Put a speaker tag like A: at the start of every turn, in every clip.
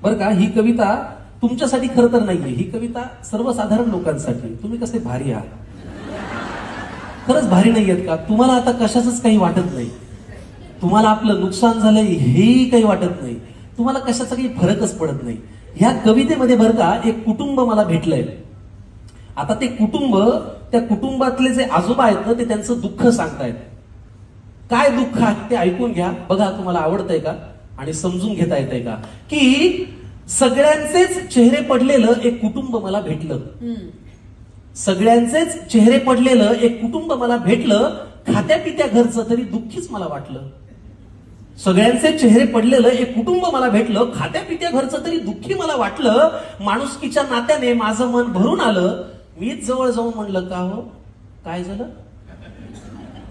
A: बरं का, ही कविता तुमच्यासाठी खरं तर नाहीये, ही कविता सर्वसाधारण लोकांसाठी. तुम्ही कसे भारी आहात, खरंच भारी नाहीयेत का? तुम्हाला आता कशाचंच काही वाटत नाही, तुम्हाला आपलं नुकसान झालंय हेही काही वाटत नाही, तुम्हाला कशाचा काही फरकच पडत नाही. ह्या कवितेमध्ये बरं का एक कुटुंब मला भेटलंय. आता ते कुटुंब, त्या कुटुंबातले जे आजोबा आहेत ना, ते त्यांचं दुःख सांगतायत. काय दुःख आहे ते ऐकून घ्या, बघा तुम्हाला आवडतंय का आणि समजून घेता येतंय का. की सगळ्यांचेच चेहरे पडलेलं एक कुटुंब मला भेटलं, सगळ्यांचेच चेहरे पडलेलं एक कुटुंब मला भेटलं, खात्या पित्या घरचं तरी दुःखीच मला वाटलं. सगळ्यांचे चेहरे पडलेलं एक कुटुंब मला भेटलं, खात्या पित्या घरचं तरी दुःखी मला वाटलं. माणुसकीच्या नात्याने माझं मन भरून आलं, मीच जवळ जाऊन म्हणलं का हो काय झालं.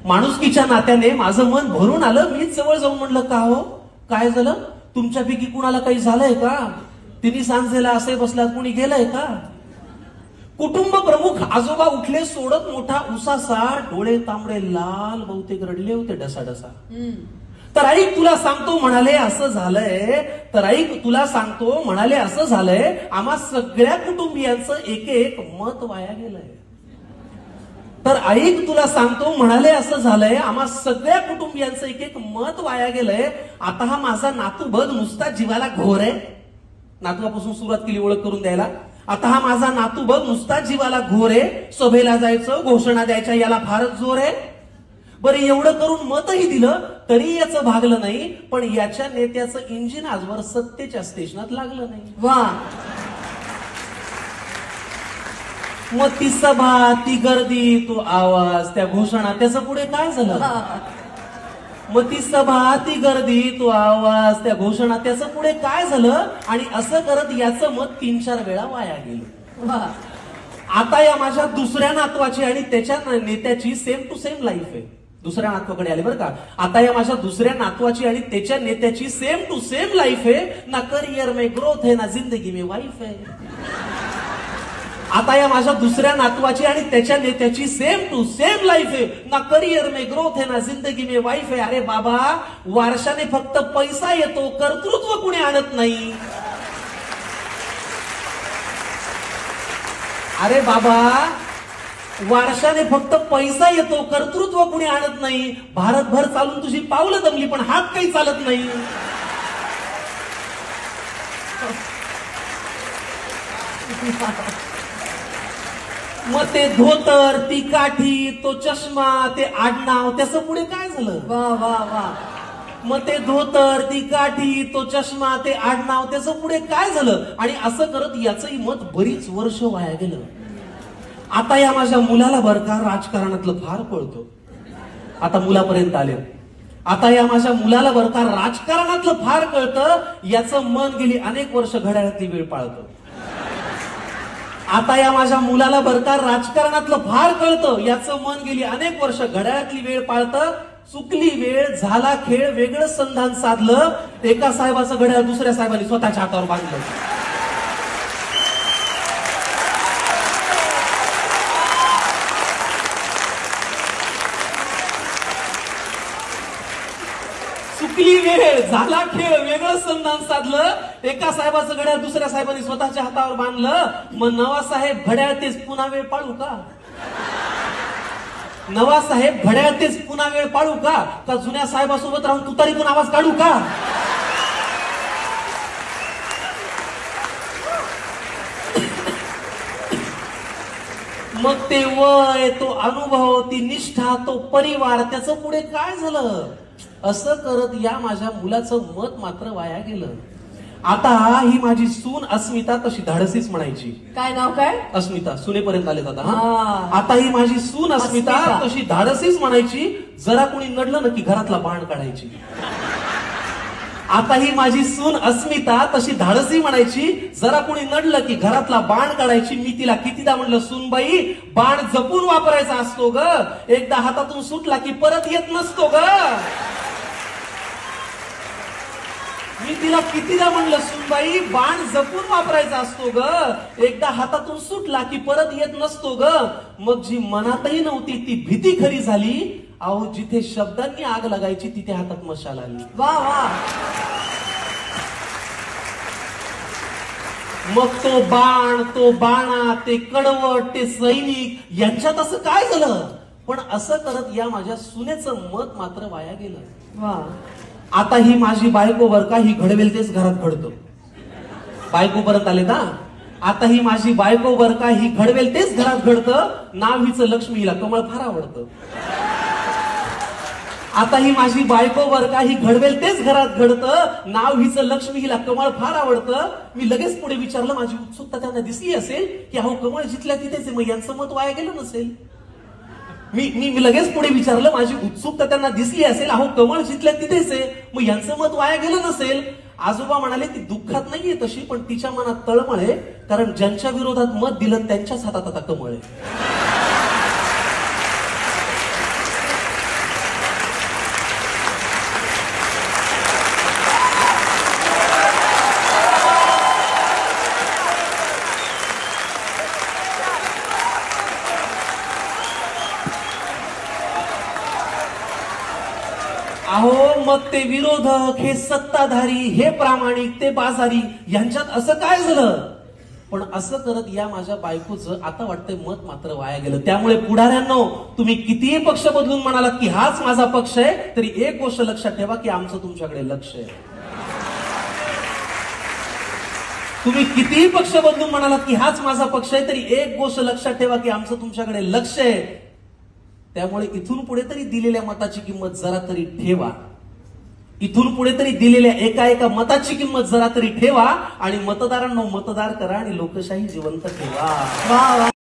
A: माणुसकीच्या नात्याने माझं मन भरून आलं, मीच जवळ जाऊन म्हणलं का हो काय झालं. तुमच्यापैकी कुणाला काही झालंय का, तिने सांजेला असे बसला कुणी गेलंय का. कुटुंब प्रमुख आजोबा उठले सोडत मोठा उसासा, डोळे तांबडे लाल बहुतेक रडले होते डसाडसा. तर ऐक तुला सांगतो म्हणाले असं झालंय, तर ऐक तुला सांगतो म्हणाले असं झालंय, आम्हा सगळ्या कुटुंबियांचं एक एक मत वाया गेलंय. तर ऐक तुला सांगतो म्हणाले असं झालंय, आम्हा सगळ्या कुटुंबियांचं एक एक मत वाया गेलंय. आता हा माझा नातू बघ नुसता जीवाला घोर आहे. नातवापासून सुरुवात केली ओळख करून द्यायला. आता हा माझा नातू बघ नुसता जीवाला घोर आहे, सभेला जायचं घोषणा द्यायच्या याला फारच जोर आहे. बरं एवढं करून मतही दिलं तरी याचं भागलं नाही, पण याच्या नेत्याचं इंजिन आजवर सत्तेच्या स्टेशनात लागलं नाही. वा. मग ती सभा ती गर्दी तो आवाज त्या घोषणा त्याचं पुढे काय झालं. मग ती सभा ती गर्दी तो आवाज त्या घोषणा त्याचं पुढे काय झालं. आणि असं करत याचं मत 3-4 वेळा वाया गेलं. आता या माझ्या दुसऱ्या नातवाची आणि त्याच्या नेत्याची सेम टू सेम लाईफ आहे. दुसऱ्या नातवाकडे आले बरं का. आता या माझ्या दुसऱ्या नातवाची आणि त्याच्या नेत्याची सेम टू सेम लाईफ आहे. ना करियर में ग्रोथ है ना जिंदगी में वाईफ है. आता या माझ्या दुसऱ्या नातवाची आणि त्याच्या नेत्याची सेम टू सेम लाईफ आहे. ना करियर में ग्रोथ है ना जिंदगी में वाईफ आहे. अरे बाबा वारशाने फक्त पैसा येतो, कर्तृत्व कुणी आणत नाही. अरे बाबा वारशाने फक्त पैसा येतो, कर्तृत्व कुणी आणत नाही. भारतभर चालून तुझी पावलं दमली पण हात काही चालत नाही. मग ते धोतर ती काठी तो चष्मा ते आडनाव त्याचं पुढे काय झालं. वा वा वा. मग ते धोतर ती काठी तो चष्मा ते आडनाव त्याचं पुढे काय झालं. आणि असं करत याचंही मत बरीच वर्ष वाया गेलं. आता या माझ्या मुलाला बरं का राजकारणातलं फार कळतं. आता मुलापर्यंत आले. आता या माझ्या मुलाला बरं का राजकारणातलं फार कळतं. याचं मन गेली अनेक वर्ष घड्याळातली वेळ पाळतं. आता या माझ्या मुलाला बरं का राजकारणातलं फार कळतं. याचं मन गेली अनेक वर्ष घड्याळातली वेळ पाळतं. चुकली वेळ झाला खेळ वेगळं संधान साधलं. एका साहेबाचं घड्याळ दुसऱ्या साहेबांनी स्वतःच्या हातावर बांधलं. चुकली वेळ झाला खेळ वेगळं संधान साधलं. एका साहेबाचं घड्याळ दुसऱ्या साहेबांनी स्वतःच्या हातावर बांधलं. मग नवा साहेब घड्याळ तेच पुन्हा वेळ पाळू का. नवा साहेब घड्याळ तेच पुन्हा वेळ पाळू का. का जुन्या साहेबासोबत राहून तुतारी पण आवाज काढू का. मग ते वय तो अनुभव ती निष्ठा तो परिवार त्याचं पुढे काय झालं. असं करत या माझ्या मुलाचं मत मात्र वाया गेलं. आता ही माझी सून अस्मिता तशी धाडसीच म्हणायची.
B: काय नाव काय.
A: अस्मिता सुनेपर्यंत आले आता. आता ही माझी सून अस्मिता तशी धाडसीच म्हणायची. जरा कोणी नडलं ना की घरातला बाण काढायची. आता ही माझी सून अस्मिता तशी धाडसी म्हणायची. जरा कोणी नडलं की घरातला बाण काढायची. मी तिला कितीदा म्हणलं सूनबाई बाण जपून वापरायचा असतो ग. एकदा हातातून सुटला की परत येत नसतो ग. मी तिला कितीदा म्हणलं सुनबाई बाण जपून वापरायचा असतो ग. एकदा हातातून सुटला की परत येत नसतो ग. मग जी मनातही नव्हती ती भीती खरी झाली. अहो जिथे शब्दांनी आग लागायची तिथे हातात मशाल आली.
B: वा वा.
A: मग तो बाण, तो बाणा, ते कडवट, ते सैनिक यांच्यात असं काय झालं? पण असं करत या माझ्या सुनेचं मत मात्र वाया गेलं.
B: वा.
A: आता ही माझी बायको बर का, ही घडवेल तेच घरात घडतं. बायको परत आले का? आता ही माझी बायको बर का, ही घडवेल तेच घरात घडतं. नाव हिचं लक्ष्मी, हिला कमळ फार आवडतं. आता ही माझी बायको बर का, ही घडवेल तेच घरात घडतं. नाव हिचं लक्ष्मी, हिला कमळ फार आवडतं. मी लगेच पुढे विचारलं, माझी उत्सुकता त्यांना दिसली असेल की अहो कमळ जिथल्या तिथेच, मग यांचं मत वाया गेलं नसेल. मी लगेच पुढे विचारलं, माझी उत्सुकता त्यांना दिसली असेल, अहो कमळ जिथल्या तिथेच आहे, मग यांचं मत वाया गेलं नसेल. आजोबा म्हणाले, ती दुःखात नाहीये तशी, पण तिच्या मनात तळमळ आहे, कारण ज्यांच्या विरोधात मत दिलं त्यांच्याच हातात आता कमळ आहे. अहो मग ते विरोधक, हे सत्ताधारी, हे प्रामाणिक, ते बाजारी, यांच्यात असं काय झालं? पण असं करत या माझ्या बायकोचं आता वाटतंय मत मात्र वाया गेलं. त्यामुळे पुढाऱ्यांनो, तुम्ही कितीही पक्ष बदलून म्हणालात की हाच माझा पक्ष आहे, तरी एक गोष्ट लक्षात ठेवा की आमचं तुमच्याकडे लक्ष आहे. तुम्ही कितीही पक्ष बदलून म्हणालात की हाच माझा पक्ष आहे, तरी एक गोष्ट लक्षात ठेवा की आमचं तुमच्याकडे लक्ष आहे. त्यामुळे इथून पुढे तरी दिलेल्या मताची किंमत जरा तरी ठेवा. इथून पुढे तरी दिलेल्या एका मताची किंमत जरा तरी ठेवा आणि मतदारांना मतदार करा आणि लोकशाही जिवंत ठेवा.
B: वा वा.